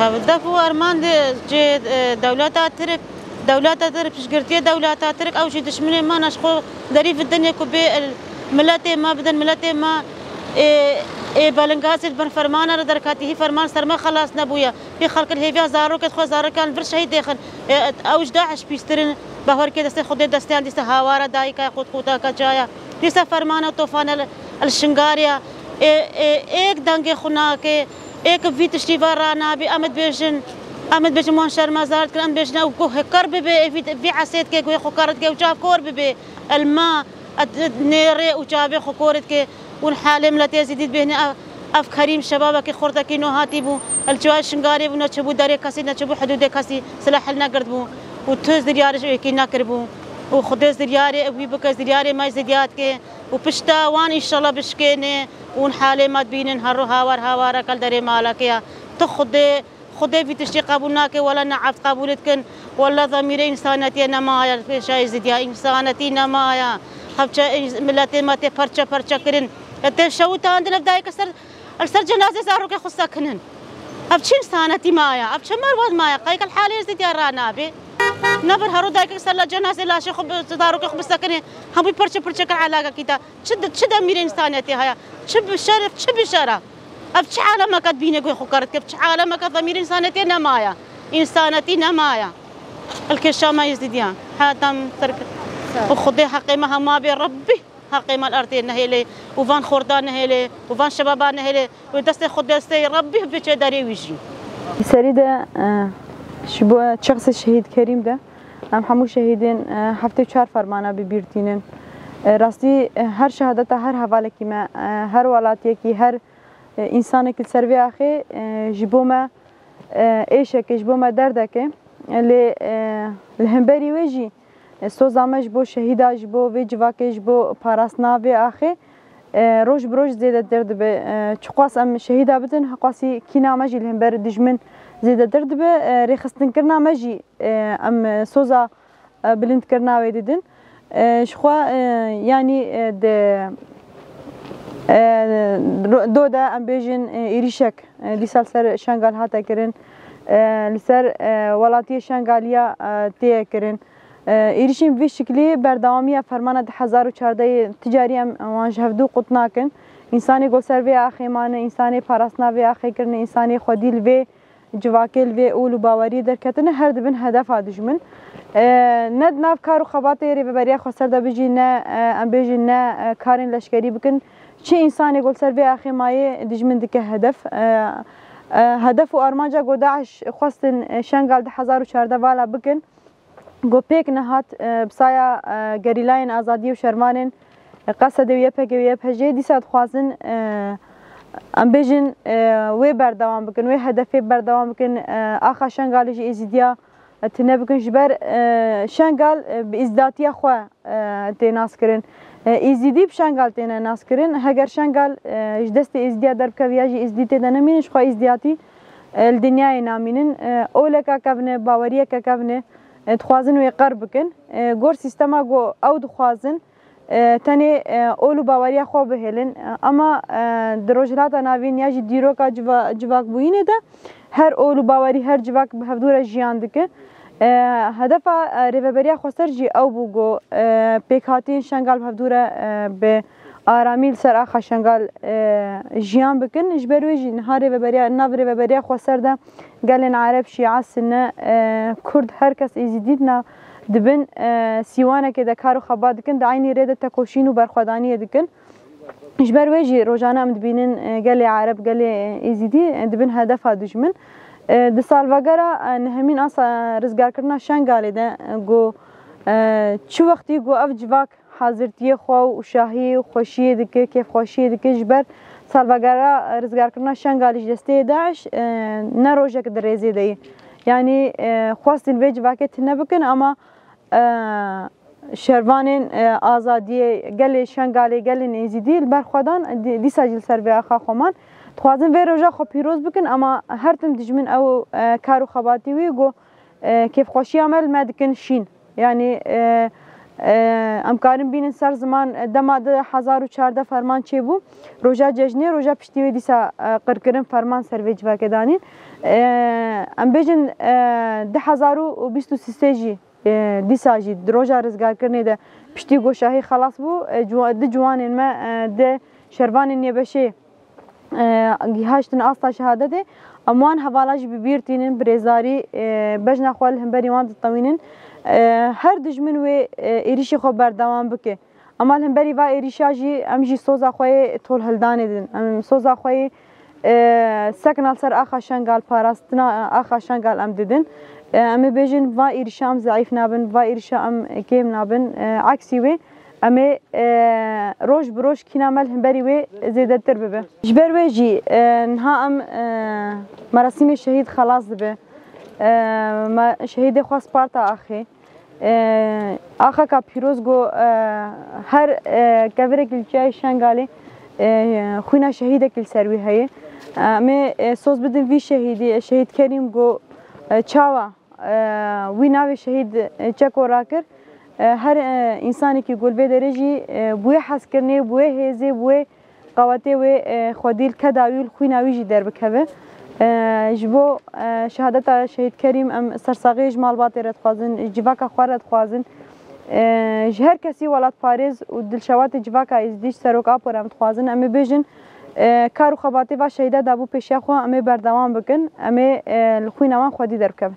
هدف و ارمان جي دولات ترك دولات ترك بشكرتيه دولات ترك او شي دشمني ما نشخو دري في الدنيا كوبي ملتي ما بدن ملتي ما بالنقاس بن فرمان دركاتي هي فرمان سرما خلاص نبويا في خلق الهيفيا زارو كت خو زارو كان فرش هي داخل اوج داعش بيسترن بهور كده دست خد دستان دست هواره دايكا خود خوتا كجايا دست فرمان طوفان الشنغاريا ایک دنگ خونا که ایک ویتشتی ورانا بی امد بیشن منشر مزارت کن بیشن او کوه کرب بی في عسيت كي كوي خكرت كي وجاب كورب بي الماء نيري وجاب خكورت كي ونحالم لا تزيد بهنا اف كريم شبابك خورتك انه هاتيبو الجواز شنغاري ونتشبو داري كاسي نتشبو حدود كاسي سلاح لنا قردبو وتوز دياري كي ناكربو وخدز دياري وي بكز دياري ما زيدات كي وبشتا وان ان شاء الله بشكينه ونحالي ما تبينن هرو هاور كل دري مالك يا تخدي خدي في تشتي قبولناك ولا نعرف قبولتكن ولا ضمير انسانتي نمايا في شيء زيديا انسانتي نمايا حبشا ملتي ما تفرچا كرن انت شو تاند لبدايك السر جنازه زارو كي خصكنن ابشي انسانتي مايا ابشي مرود مايا قايك الحالي زيديا رانابي نبر هرو دايك سلا جنازه لا شيخ زارو كي خبسكنه هم بيفرچا كعلاقه كيتا شد امير انسانتي هيا شب شرف شب شرف ابش عالمك تبينك وخكرت ابش عالمك ضمير انسانتي نمايا انسانتي نمايا الكشا ما يزيديان حاتم ترك وخدي حقي ما بي ربي حقي ما الارضين هيلي وفان خردان هيلي وفان شبابان هيلي ودست خدستي ربي بيش داري ويجي سريده شبو شخص الشهيد كريم ده هم همو شهيدين هفته 4 فرمانه ببيرتينن راستي هر شهادت هر حواله کی ما هر ولاتیه کی هر انسان که سروی آخه جبو ما ایشه که جبو ما درده که لی الهمبری ویجی سوزامش بو شهیدا جبو وی جواکش بو پاراسنا وی آخه روش بروش زیده درد به چقاس ام شهیدا بدن حقاسی کینا مجی الهمبر دجمن زیده درد به ریخستن کرنا مجی ام سوزا بلند کرنا وی دیدن شخوا يعني دو دا ام بيجن إيريشك دي سر شنغال هاتا كرن لسر ولاتي شنغاليا تيه كرن إيريشين في شكلي بردوامية فرمانة 1014 تجاري ام وانجهفدو قطناكن إنساني قو سر آخي مان إنساني باراسنا في آخي كرن إنساني خوديل في جواكل في أولو باوري دركتن هر دبن هدف دجمن ند ناف کارو خباته ری ببریا خسر دا بجی نه ام بجی نه کارین لشکری بکن چه انسانی گل سر به اخی مایه دجمن دکه هدف و ارمانجا گو داعش خواستن شنگال 1014 والا بکن گو پیک نهات بسایا گریلاین آزادی و شرمانن قصد و یپک و یپجه دیسات خوازن ام بجن وی بردوام بکن وی هدفی بردوام بکن آخا شنگالی جی ازیدیا تنبكن جبر شنغال بإزداتيا خوا تناس كرن إزدي بشنغال تنا ناس كرن هجر شنغال جدست إزديا درب كوياجي إزديت دنامين شخوا إزدياتي الدنيا نامينن أولك كافن باوريا كافن تخوازن ويقرب بكن غور سيستما غو أو دخوازن تاني أولو باوريا خوا بهلن أما دروجلات ناوين ياجي ديروكا جواك بوينه ده هر اولو باوری هر جواک بهدور جیان دکه هدف ریوبریا خسرجی او بوگو پیکاتین شنگال بهدور به آرامیل سر آخا شنگال جیان بکن جبرویجی نهار ریوبریا ناو ریوبریا خسر ده گلن عرب شیعه سنه کرد هر کس ایزیدید نا دبن سیوانه که دکارو خبا دکن دعینی ریده تکوشین و برخوادانی دکن جبر ويجي روجانا مدبينن قال عرب قال ايزيدي دبن هدفها دجمن د سالفاغرا نهمين اصلا رزقار كرنا شان قال ده جو شو وقتي جو افجواك حاضرتي خو وشاهي وخوشي دك كيف خوشي دك جبر سالفاغرا رزقار كرنا شان قال جستي داعش نروجك دريزي دي يعني خواستن ويجواك تنبكن اما شروانین آزادی گل شنگالی گل نیزیدی برخوادان دی ساجل سر به آخا خمان توازن وی روزا خو پیروز بکن اما هر تم دجمن او کارو خباتی وی گو کیف خوشی عمل مدکن شین یعنی ام کارن بینن سر زمان دما 2014 فرمان چه بو روجا ججنی روجا پشتی دیسا قرکرن فرمان سرویج واکدانین ام بجن 2023 جی دیسا جی روجا رزگار کرنه ده پشتی گوشاهی خلاص بو د جوانین ما ده شروانین یبشه گیهاشتن آستا شهادته امان حوالاج ببیرتینن برزاری بجنا خوال هم بریوان تطوینن هر دجمن و ایریشی خو بردوام بکه اما هم بری و ایریشا جی ام جی سوزا خوی طول هلدانه دن ام سوزا خوی سکنال سر آخا شنگال پاراستنا آخا شنگال ام ددن ام بیجن و ایریشا ام ضعیف نابن و ایریشا ام کیم نابن عکسی و ام روش بروش کینامل هم بری و زیاده تر ببه جبر و جی نها ام مراسم شهید خلاص به شهید خواست پارتا آخه آخه کا پیروز گو هر کبره کلچای شنگالی خوینا شهید کل سروی هی می سوز بدن وی شهیدی شهید کریم گو چاوا وی ناوی شهید چکو راکر هر انسانی که گل بدرجی بوی حس کرنه بوی هزی بوی قواته و خودیل کداویل خوینا ویجی در بکوه جبو شهادت شهید کریم ام سرساقی جمال باطرت خوازن جواکا خوارت خوازن هر کسی ولات پاریز و دلشوات جواکا ازدیش سروک آپور ام خوازن امی بیجن کارو خباتی و شهیده دابو پیشیا خو امی بردوام بکن امی خوی نوان خودی درکب